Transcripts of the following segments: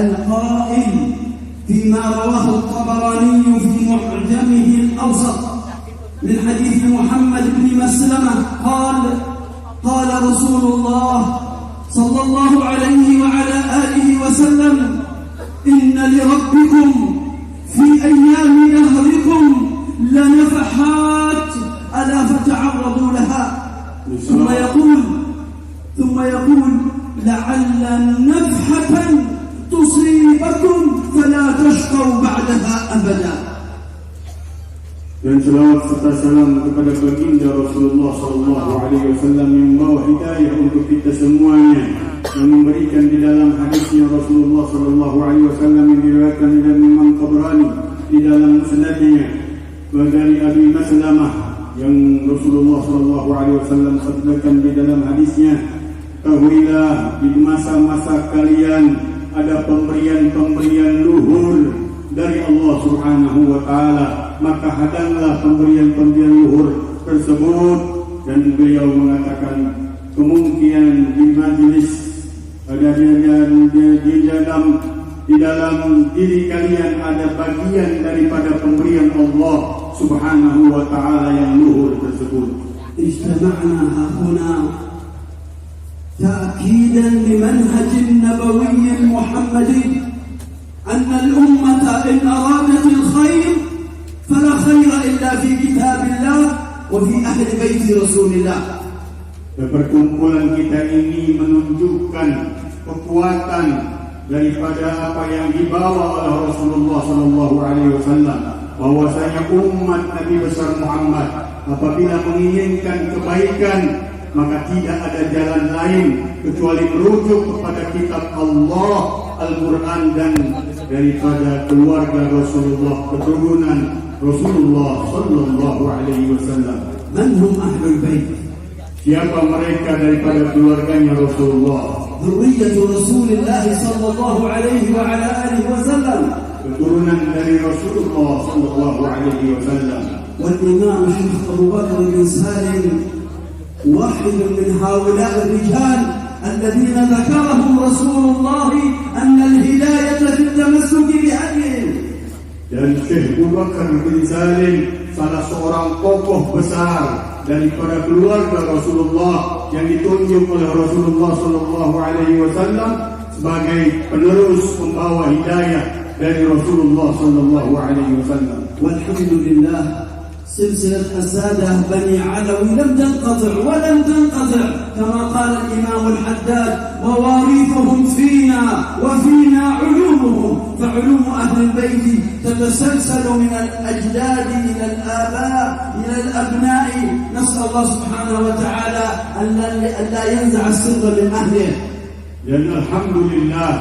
القائل فيما رواه الطبراني في معجمه الأوسط من حديث محمد بن مسلمة قال رسول الله صلى الله عليه وعلى آله وسلم: إن لربكم في أيام دهركم لنفحات ألا فتعرضوا لها. ثم يقول لعل نفحة تصيبكم فلا تشقوا بعدها أبدا. Dan selawat serta salam kepada baginda Rasulullah SAW yang membawa hidayah untuk kita semuanya, yang memberikan di dalam hadisnya Rasulullah SAW yang diriwayatkan oleh Imam Tabrani di dalam musnadnya dari Abi Maslamah, yang Rasulullah SAW sabdakan di dalam hadisnya, ketahuilah di masa-masa kalian ada pemberian-pemberian luhur dari Allah Subhanahu wa Ta'ala, maka hadanglah pemberian-pemberian luhur tersebut. Dan beliau mengatakan kemungkinan di majlis ada di dalam diri kalian ada bagian daripada pemberian Allah Subhanahu wa Ta'ala yang luhur tersebut. Ijtama'na huna ta'kidan limanhaj an-nabawi al-muhammadi أن الأمة إن أرادت الخير فلا خير إلا في كتاب الله وفي أهل بيت رسول الله. Perkumpulan kita ini menunjukkan kekuatan daripada apa yang dibawa oleh Rasulullah SAW, bahwasanya umat Nabi besar Muhammad apabila menginginkan kebaikan maka tidak ada jalan lain kecuali merujuk kepada kitab Allah, Al-Quran, dan daripada keluarga Rasulullah, keturunan Rasulullah sallallahu alaihi wasallam. Man hum ahlul bait? Siapa mereka daripada keluarganya Rasulullah? Dzurriyyatu Rasulillah sallallahu alaihi wa ala alihi wasallam. Keturunan dari Rasulullah sallallahu alaihi wasallam. Wal Imam Syekh Abu Bakar bin Salim واحد من هؤلاء الرجال الذين ذكرهم رسول الله أن الهداية في التمسك بهديهم. Dan Syekh Abu Bakar bin Salim salah seorang tokoh besar daripada keluarga Rasulullah yang ditunjuk oleh Rasulullah sallallahu alaihi wasallam sebagai penerus pembawa hidayah dari Rasulullah sallallahu alaihi wasallam. Walhamdulillah, سلسلة السادة بني علوي لم تنقطع ولن تنقطع، كما قال الإمام الحداد: مواريثهم فينا وفينا علومهم، فعلوم أهل البيت تتسلسل من الأجداد إلى الآباء إلى الأبناء. نسأل الله سبحانه وتعالى أن لا ينزع السر من أهله. Dan alhamdulillah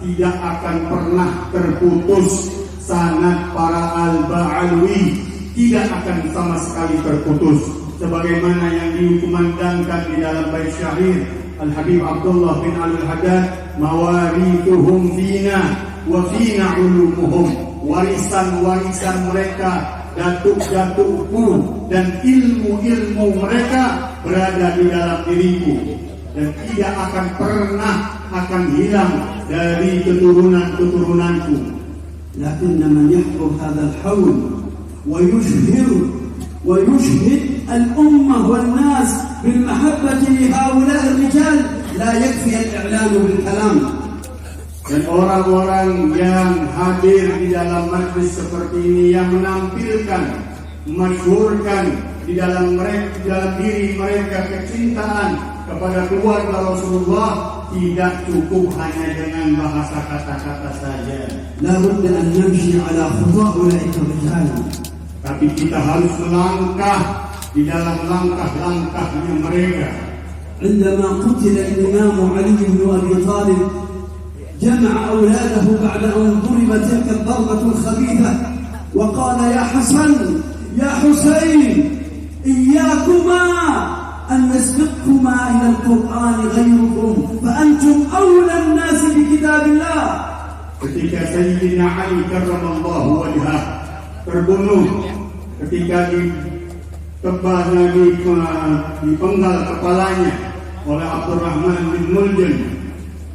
tidak akan pernah terputus sanad para al-Ba'alwi, tidak akan sama sekali terputus, sebagaimana yang dikumandangkan di dalam bait syair Al-Habib Abdullah bin Al-Haddad, mawarithuhum fina wa fina ulumuhum, warisan-warisan mereka, datuk-datukku dan ilmu-ilmu mereka berada di dalam diriku dan tidak akan pernah akan hilang dari keturunan-keturunanku. Lakin man yahfur hadzal hawl ويشهد الأمة والناس بالمحبة لهؤلاء الرجال لا يكفي الإعلان بالكلام. Dan orang-orang yang hadir di dalam majlis seperti ini yang menampilkan, masyhurkan di dalam diri mereka kecintaan kepada keluarga Rasulullah, tidak cukup hanya dengan bahasa kata-kata saja. La budda an namshi ala khuta' ulaika rijal. Tapi kita harus melangkah di dalam langkah-langkahnya mereka. عندما قتل الإمام علي بن أبي طالب جمع أولاده بعد أن ضرب تلك الضربة الخبيثة وقال: يا حسن يا حسين، إياكما أن يسبقكما إلى القرآن غيركم، فأنتم أولى الناس بكتاب الله. Ketika Sayyidina Ali karramallahu wajhah terbunuh ketika dipenggal kepalanya oleh Abdurrahman bin Muljam,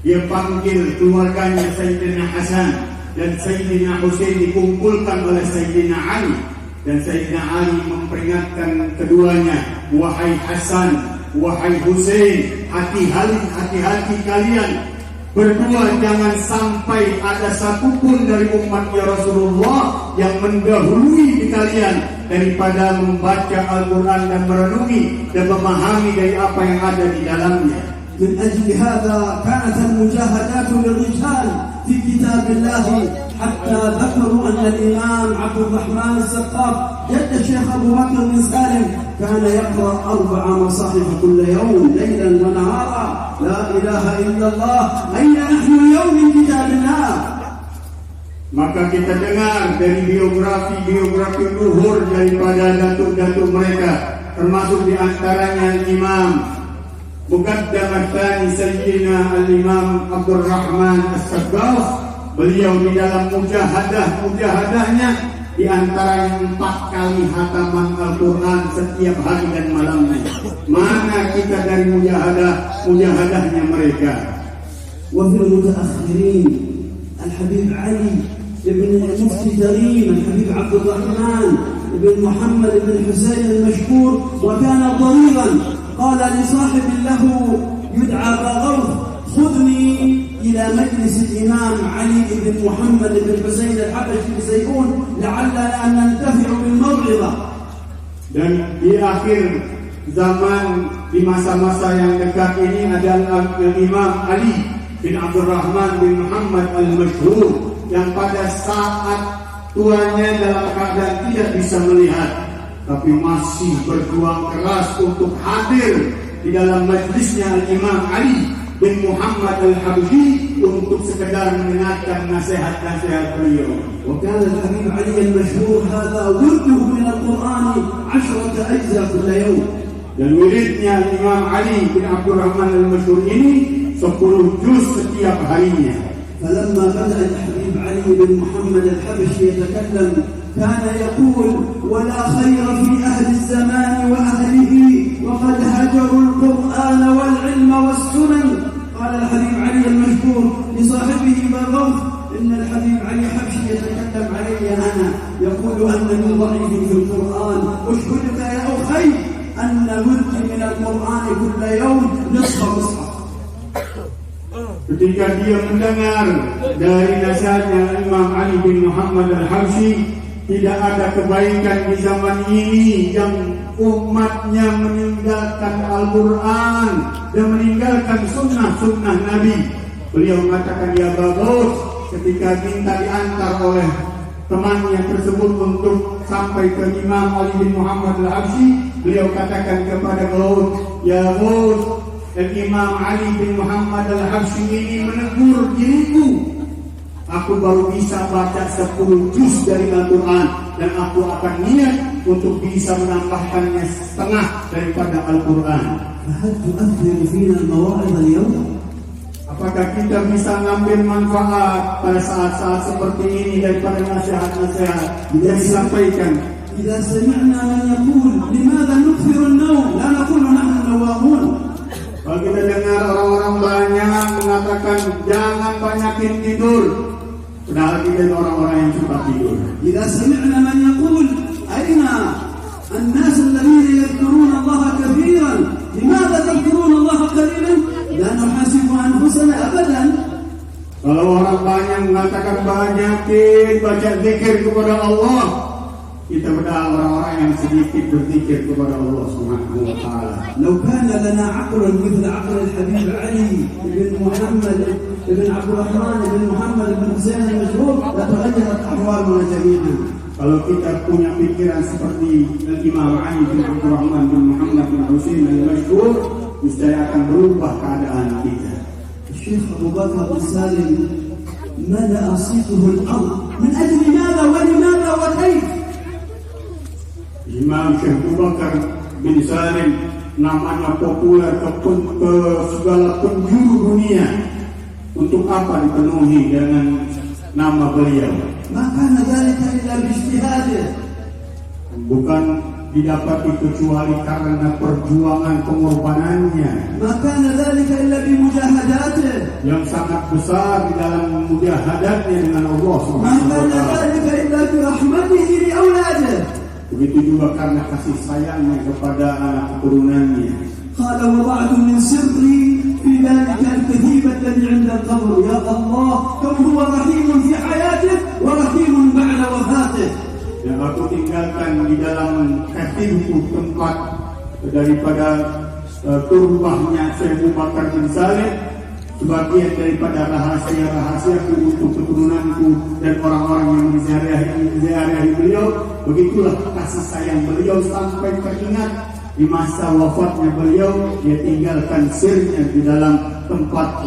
Dia panggil keluarganya Sayyidina Hasan dan Sayyidina Husain dikumpulkan oleh Sayyidina Ali. Dan Sayyidina Ali memperingatkan keduanya, wahai Hasan, wahai Husain, hati-hati kalian berdua, jangan sampai ada satupun dari umatnya Rasulullah yang mendahului di kalian daripada membaca Al-Quran dan merenungi dan memahami dari apa yang ada di dalamnya. من أجل هذا كانت المجاهدات للرجال في كتاب الله حتى ذكروا أن الإمام عبد الرحمن السقاف جد الشيخ أبو بكر بن سالم كان يقرأ 4 مصاحف كل يوم ليلا ونهارا. لا إله إلا الله، أين نحن اليوم من كتاب الله؟ Maka kita dengar dari biografi luhur daripada datuk-datuk mereka, termasuk di antaranya Imam Muqaddam Al-Thani Sayyidina Al-Imam Abdul Rahman As-Saqqaf. Beliau di dalam mujahadahnya di antaranya 4 kali hataman Al-Quran setiap hari dan malamnya. Mana kita dari mujahadahnya mereka? وفي المتأخرين الحبيب علي ابن المفتي كريم، الحبيب عبد الرحمن ابن محمد بن حسين المشهور، وكان ضريرا. قال لصاحب له يدعى باغوث خذني إلى مجلس الإمام علي بن محمد بن حسين الحبشي بزيتون لعلنا أن ننتفع بالموعظة. Dan di akhir zaman, di masa-masa yang dekat ini adalah Imam Ali bin Abdul Rahman bin Muhammad al-Mashhur, yang pada saat tuanya dalam keadaan tidak bisa melihat, tapi masih berjuang keras untuk hadir di dalam majlisnya Al-Imam Ali bin Muhammad al-Habsyi untuk sekedar mendengarkan nasihat-nasihat beliau. وكان الحبيب علي المشهور هذا ورده من القرآن 10 أجزاء كل يوم. Dan wiridnya Imam Ali bin Abdul Rahman al-Mashhur ini 10 juz setiap harinya. فلما بدأ الحبيب علي بن محمد الحبشي يتكلم كان يقول ولا خير في أهل الزمان وأهله وقد هجروا القرآن والعلم والسنن. قال الحبيب علي المشهور لصاحبه باغوث إن الحبيب علي حبشي يتكلم علي أنا، يقول أنني ضعيف في القرآن، أشهدك يا أخي أن وردي من القرآن كل يوم نصف مصحف. Ketika dia mendengar dari nasihatnya Imam Ali bin Muhammad al-Habsyi, tidak ada kebaikan di zaman ini yang umatnya meninggalkan Al-Quran dan meninggalkan sunnah-sunnah Nabi. Beliau mengatakan, ya bagus, ketika minta diantar oleh temannya tersebut untuk sampai ke Imam Ali bin Muhammad al-Habsyi, beliau katakan kepada Gaus, ya Gaus, Imam Ali bin Muhammad al-Habsyi ini menegur diriku. Aku baru bisa baca 10 juz dari Al-Quran dan aku akan niat untuk bisa menambahkannya setengah daripada Al-Quran. فهل تؤثر فينا المواعظ اليوم؟ Apakah kita bisa mengambil manfaat pada saat-saat seperti ini daripada nasihat-nasihat yang disampaikan? إذا سمعنا من يقول لماذا نكثر النوم لا نقول نحن نوامون. Kalau kita dengar orang-orang banyak mengatakan jangan banyakin tidur, padahal kita orang-orang yang suka tidur. إذا سمعنا من يقول أين الناس الذين يذكرون الله كثيرا لماذا تذكرون الله قليلا لا نحاسب أنفسنا أبدا. Kalau orang banyak mengatakan banyakin baca zikir kepada Allah, kita padahal orang-orang yang sedikit berzikir kepada Allah Subhanahu wa taala. لو كان لنا عقل مثل عقل الحبيب علي بن محمد بن عبد الرحمن بن محمد بن حسين المشهور لتغيرت أحوالنا جميعا. Kalau kita punya pikiran seperti Imam Ali bin Abdul Rahman bin Muhammad bin Husain al-Mashhur, niscaya akan berubah keadaan kita. الشيخ أبو بكر بن سالم ملأ صيته الأرض من أجل ماذا ولماذا وكيف؟ Imam Syekh Abu Bakar bin Salim namanya populer ke segala penjuru dunia. Untuk apa dipenuhi dengan nama beliau? ما كان ذلك إلا باجتهاده. Bukan didapati kecuali karena perjuangan pengorbanannya. ما كان ذلك إلا بمجاهداته. Yang sangat besar di dalam mujahadatnya dengan Allah ما Subhanahu wa كان taala. ذلك إلا برحمته لأولاده. Begitu juga karena kasih sayangnya kepada anak keturunannya. قال وضعت من سري في ذلك الكثيب الذي عند القبر. يا الله كم هو رحيم في حياته ورحيم بعد وفاته. Yang aku tinggalkan di dalam katilku tempat daripada turbahnya Syekh Abu Bakar bin Salim, sebagian daripada rahasia-rahasiaku untuk keturunanku dan orang-orang yang menziarahi beliau. Begitulah kasih sayang beliau sampai teringat di masa wafatnya beliau, dia tinggalkan sirnya di dalam tempat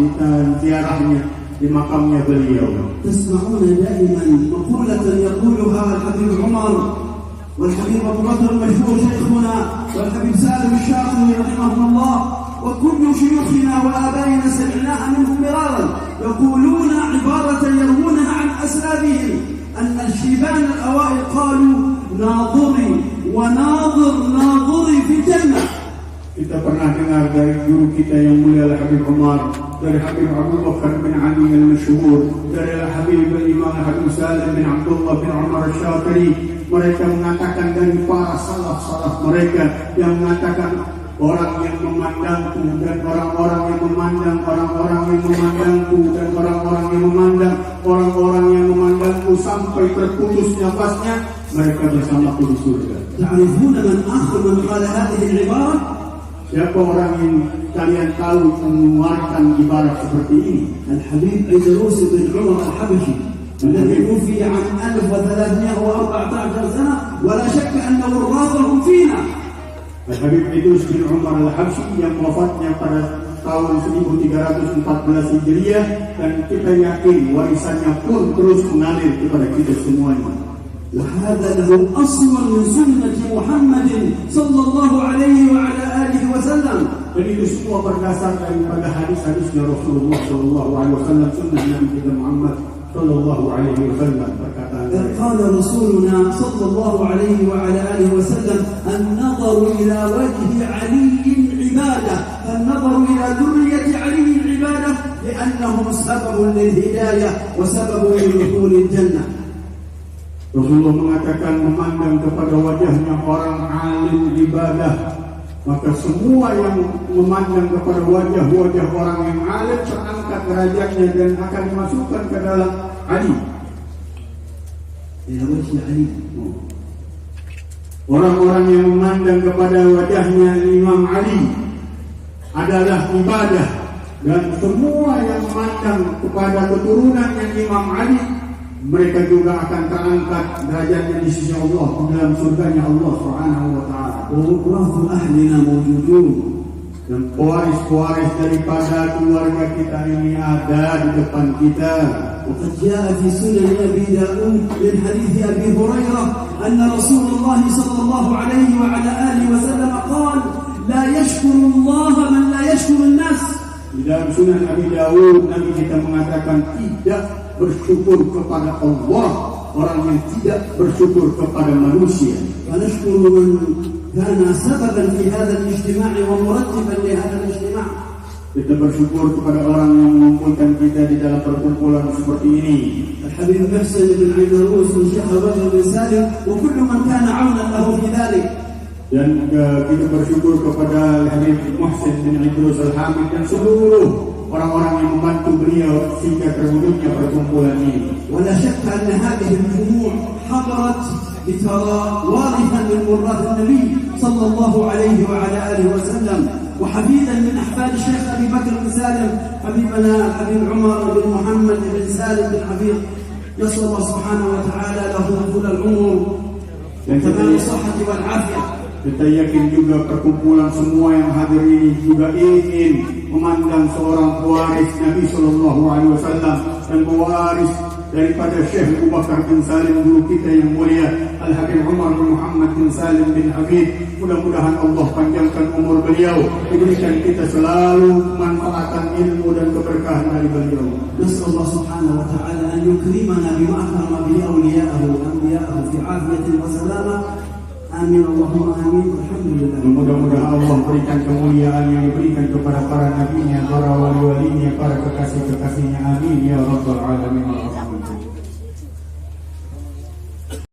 ziarahnya di makamnya beliau. تسمعون دائما مقولة يقولها الحبيب عمر والحبيب أبو بكر المشهور شيخنا والحبيب سالم الشاطبي رحمه الله وكل شيوخنا وآبائنا سمعناها منهم مرارا، يقولون عبارة يروونها عن أسلافهم أن الشيبان الأوائل قالوا ناظري وناظر ناظري في الجنة. Kita pernah dengar dari guru kita yang mulia Al-Habib Umar, dari Habib Abu Bakar bin Ali al-Masyhur, dari Al-Habib Imam Habib Salim bin Abdullah bin Umar al-Syafiri. Mereka mengatakan dari para salaf mereka yang mengatakan orang yang memandangku dan orang-orang yang memandang orang-orang yang memandangku dan orang-orang yang memandang orang-orang yang memandangku sampai terputus nafasnya, mereka bersamaku di surga. تعرفون من قال هذه العبارة؟ Siapa orang yang kalian tahu mengeluarkan ibarat seperti ini? الحبيب عيدروس بن عمر الحبشي الذي توفي عن 1314 سنة ولا شك أن وراثهم فينا. Al-Habib Idrus bin Umar al-Habsyi yang wafatnya pada tahun 1314 Hijriah, dan kita yakin warisannya pun terus mengalir kepada kita semuanya. وهذا له أصل من سنة محمد صلى الله عليه وعلى آله وسلم. Dan itu semua berdasar daripada hadis-hadisnya Rasulullah sallallahu alaihi wasallam, sunnah Nabi kita Muhammad sallallahu alaihi wasallam. قال رسولنا صلى الله عليه وعلى آله وسلم النظر إلى وجه علي عبادة، النظر إلى ذرية علي عبادة لأنهم سبب للهداية وسبب لدخول الجنة. Rasulullah mengatakan memandang kepada wajahnya orang alim ibadah, maka semua yang memandang kepada wajah-wajah orang yang alim terangkat derajatnya dan akan dimasukkan ke dalam Ali. Orang-orang yang memandang kepada wajahnya Imam Ali adalah ibadah, dan semua yang memandang kepada keturunannya Imam Ali, mereka juga akan terangkat derajatnya di sisi Allah di dalam surganya Allah Subhanahu wa taala. وغرف أهلنا موجودون. Dan pewaris-pewaris daripada keluarga kita ini ada di depan kita. وقد جاء في سنن أبي داود من حديث أبي هريرة أن رسول الله صلى الله عليه وعلى آله وسلم قال لا يشكر الله من لا يشكر الناس. Di dalam Sunan Abi Dawud, Nabi kita mengatakan tidak bersyukur kepada Allah orang yang tidak bersyukur kepada manusia. ونشكر من كان سببا في هذا الاجتماع ومرتبا لهذا الاجتماع. Kita bersyukur kepada orang yang mengumpulkan kita di dalam perkumpulan seperti ini. الحبيب محسن بن عيدروس والشيخ أبو بكر بن سالم وكل من كان عونا له في ذلك. Dan kita bersyukur kepada Habib Muhsin bin Idrus Al-Hamid dan seluruh orang-orang yang membantu beliau sehingga terwujudnya perkumpulan ini. ولا شك أن هذه الجموع حضرت لترى وارثا من وراث النبي صلى الله عليه وعلى آله وسلم وحفيدا من أحفاد الشيخ أبي بكر بن سالم حبيبنا الحبيب عمر بن محمد بن سالم بن حفيظ. نسأل الله سبحانه وتعالى له طول العمر وتمام الصحة والعافية. Kita yakin juga perkumpulan semua yang hadir ini juga ingin memandang seorang pewaris Nabi Sallallahu Alaihi Wasallam dan pewaris daripada Syekh Abu Bakar bin Salim guru kita yang mulia Al-Habib Umar bin Muhammad bin Salim bin Habib. Mudah-mudahan Allah panjangkan umur beliau, diberikan kita selalu kemanfaatan ilmu dan keberkahan dari beliau. نسأل الله سبحانه وتعالى أن يكرمنا بما أكرم به أولياءه وأنبياءه في عافية وسلامة، Amin Allahumma amin. Alhamdulillah. Mudah-mudahan Allah berikan kemuliaan yang diberikan kepada para nabinya, para wali-walinya, para kekasih-kekasihnya. Amin ya rabbal alamin.